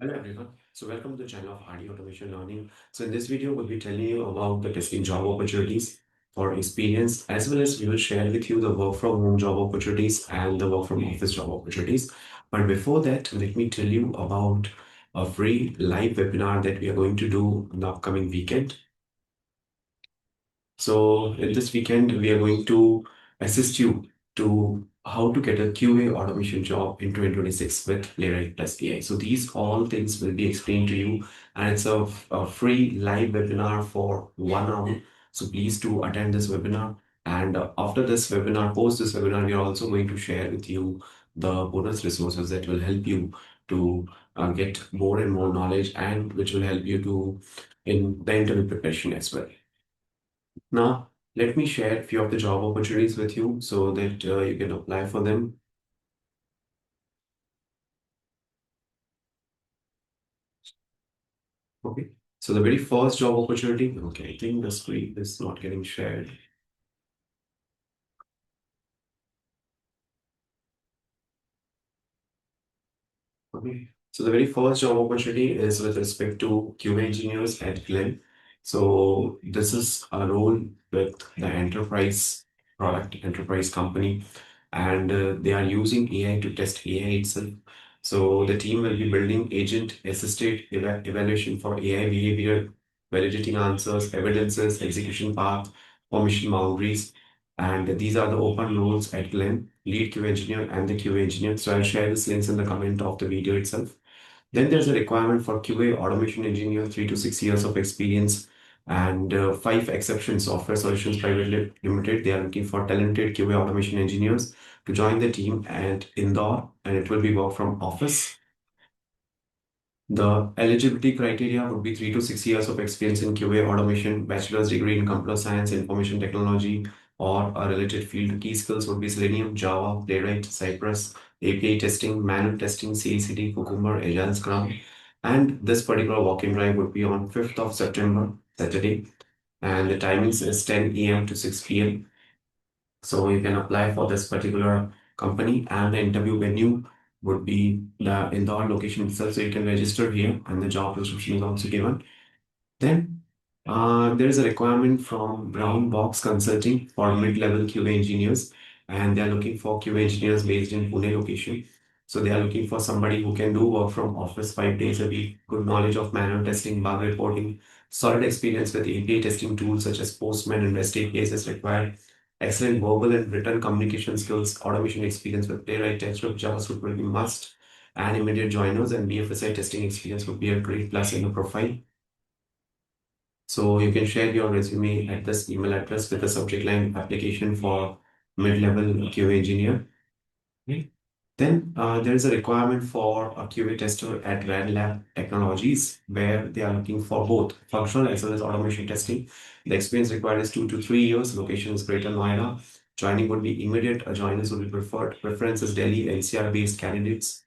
Hello everyone. So welcome to the channel of RD Automation Learning. So in this video, we'll be telling you about the testing job opportunities for experience, as well as we will share with you the work from home job opportunities and the work from office job opportunities. But before that, let me tell you about a free live webinar that we are going to do in the upcoming weekend. So in this weekend, we are going to assist you to how to get a QA automation job in 2026 with Playwright plus AI. So these all things will be explained to you, and it's a free live webinar for 1 hour. So please do attend this webinar. And after this webinar, post this webinar, we are also going to share with you the bonus resources that will help you to get more and more knowledge, and which will help you to in the interview preparation as well. Now, let me share a few of the job opportunities with you so that you can apply for them. Okay. So the very first job opportunity, okay, I think the screen is not getting shared. Okay. So the very first job opportunity is with respect to QA engineers at Glean. So this is a role with the enterprise company, and they are using AI to test AI itself. So the team will be building agent-assisted evaluation for AI behavior, validating answers, evidences, execution path, permission boundaries, and these are the open roles at Glen, lead QA engineer and the QA engineer. So I'll share this links in the comment of the video itself. Then there's a requirement for QA automation engineer, 3 to 6 years of experience, and five exceptions software solutions private limited. They are looking for talented QA automation engineers to join the team at Indore, and it will be work from office. The eligibility criteria would be 3 to 6 years of experience in QA automation, bachelor's degree in computer science, information technology, or a related field. Key skills would be Selenium, Java, Playwright, Cypress, API testing, manual testing, CI/CD, Cucumber, Agile, Scrum. And this particular walk-in drive would be on 5th of September, Saturday, and the timings is 10 a.m. to 6 p.m. So you can apply for this particular company, and the interview venue would be the Indore location itself. So you can register here, and the job description is also given. Then there is a requirement from Brown Box Consulting for mid-level QA engineers, and they are looking for QA engineers based in Pune location. So they are looking for somebody who can do work from office 5 days a week, good knowledge of manual testing, bug reporting, solid experience with API testing tools such as Postman and REST APIs is required, excellent verbal and written communication skills, automation experience with Playwright, TestScript, JavaScript will be must, and immediate joiners and BFSI testing experience would be a great plus in the profile. So you can share your resume at this email address with the subject line application for mid-level QA engineer. Okay. Then there is a requirement for a QA tester at Lab Technologies, where they are looking for both functional as well as automation testing. The experience required is 2 to 3 years. Location is Greater Noida. Joining would be immediate. Joiners would be preferred. Preference is Delhi NCR-based candidates.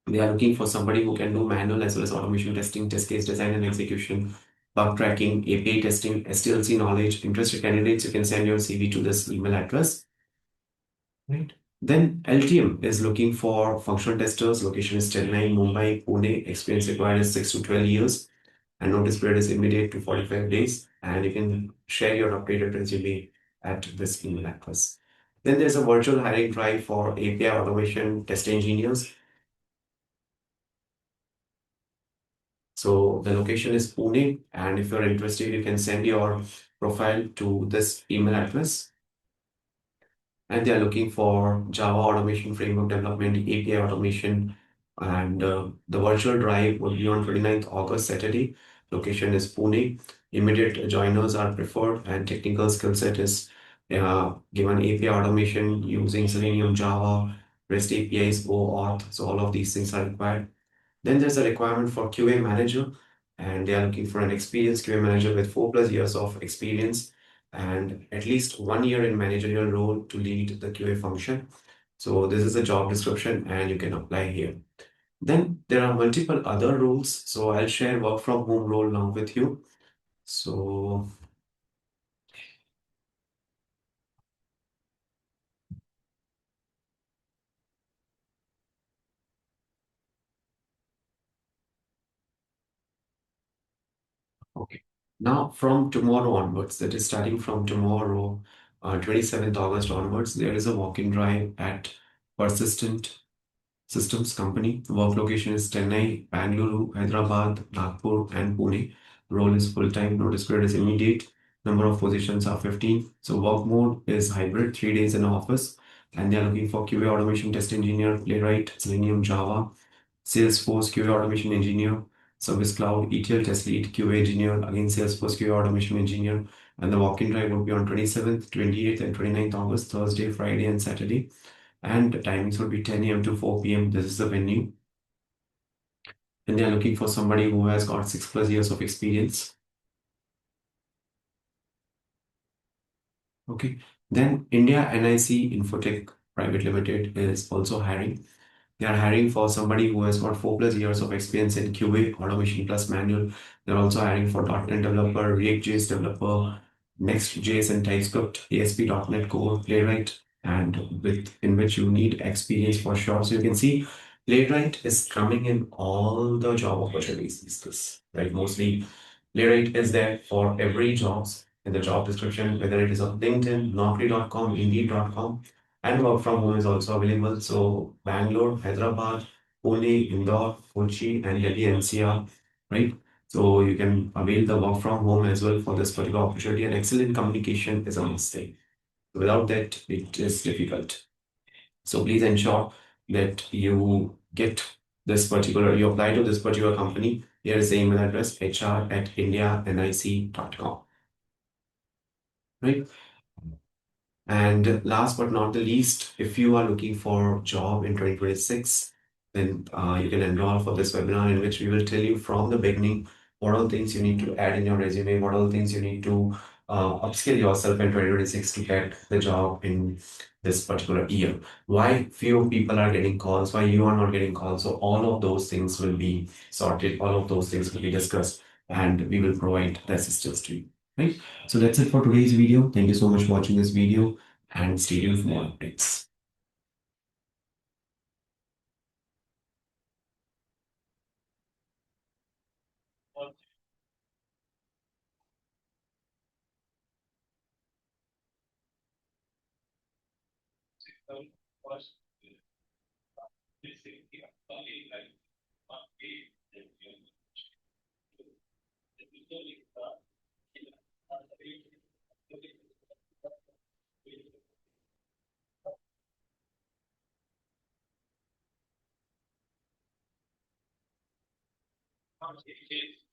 They are looking for somebody who can do manual as well as automation testing, test case design and execution, bug tracking, API testing, SDLC knowledge. Interested candidates, you can send your CV to this email address. Right. Then LTM is looking for functional testers. Location is Chennai, Mumbai, Pune. Experience required is 6 to 12 years. And notice period is immediate to 45 days. And you can share your updated resume at this email address. Then there's a virtual hiring drive for API automation test engineers. So the location is Pune, and if you're interested, you can send your profile to this email address. And they are looking for Java automation framework development, API automation, and the virtual drive will be on 29th August, Saturday. Location is Pune. Immediate joiners are preferred, and technical skill set is given API automation using Selenium, Java, REST APIs, OAuth. So all of these things are required. Then there's a requirement for QA manager, and they are looking for an experienced QA manager with 4+ years of experience and at least 1 year in managerial role to lead the QA function. So this is a job description, and you can apply here. Then there are multiple other roles. So I'll share work from home role now with you. So Okay. Now, from tomorrow onwards, that is starting from tomorrow, 27th August onwards, there is a walk-in drive at Persistent Systems Company. The work location is Chennai, Bangalore, Hyderabad, Nagpur, and Pune. Role is full-time. Notice period is immediate. Number of positions are 15. So work mode is hybrid, 3 days in office. And they are looking for QA automation test engineer, Playwright, Selenium, Java, Salesforce QA automation engineer, Service Cloud, ETL test lead, QA engineer, again Salesforce QA automation engineer. And the walk-in drive will be on 27th, 28th, and 29th August, Thursday, Friday, and Saturday. And the timings will be 10 a.m. to 4 p.m. This is the venue. And they are looking for somebody who has got 6+ years of experience. Okay. Then India NIC Infotech Private Limited is also hiring. They are hiring for somebody who has got 4+ years of experience in QA, automation plus manual. They're also hiring for .NET developer, React.js developer, Next.js and TypeScript, ASP.NET Core, Playwright, and in which you need experience for sure. So you can see Playwright is coming in all the job opportunities. This, right? Mostly Playwright is there for every jobs in the job description, whether it is on LinkedIn, Naukri.com, Indeed.com, and work from home is also available. So Bangalore, Hyderabad, Pune, Indore, Kochi, and Delhi NCR, right? So you can avail the work from home as well for this particular opportunity. And excellent communication is a must thing. Without that, it is difficult. So please ensure that you get this particular, you apply to this particular company. Here is the email address, hr@indianic.com, right? And last but not the least, if you are looking for job in 2026, then you can enroll for this webinar in which we will tell you from the beginning what all things you need to add in your resume, what all things you need to upskill yourself in 2026 to get the job in this particular year. Why few people are getting calls, why you are not getting calls. So all of those things will be sorted, all of those things will be discussed, and we will provide the assistance to you. Right? So that's it for today's video. Thank you so much for watching this video and stay tuned for more updates.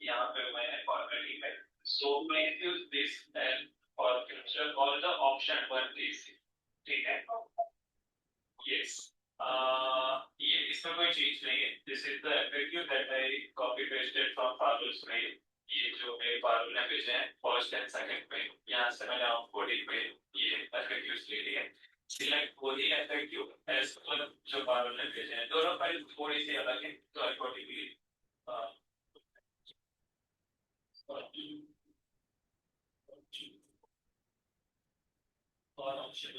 यहाँ पे मैंने already है. So please use this and for future all the option one please. ठीक है? Yes. ये इसमें कोई चीज नहीं है. This is the FAQ that I copy pasted from Parul's mail. ये जो मेरे पारुल ने भेजे हैं फर्स्ट एंड सेकंड में, यहाँ से मैंने ऑनबोर्डिंग में ये FAQs ले लिए. सिलेक्ट वही FAQ एज पर जो पारुल ने भेजे हैं. दोनों फाइल थोड़ी सी अलग है तो अकॉर्डिंगली और ऑप्शन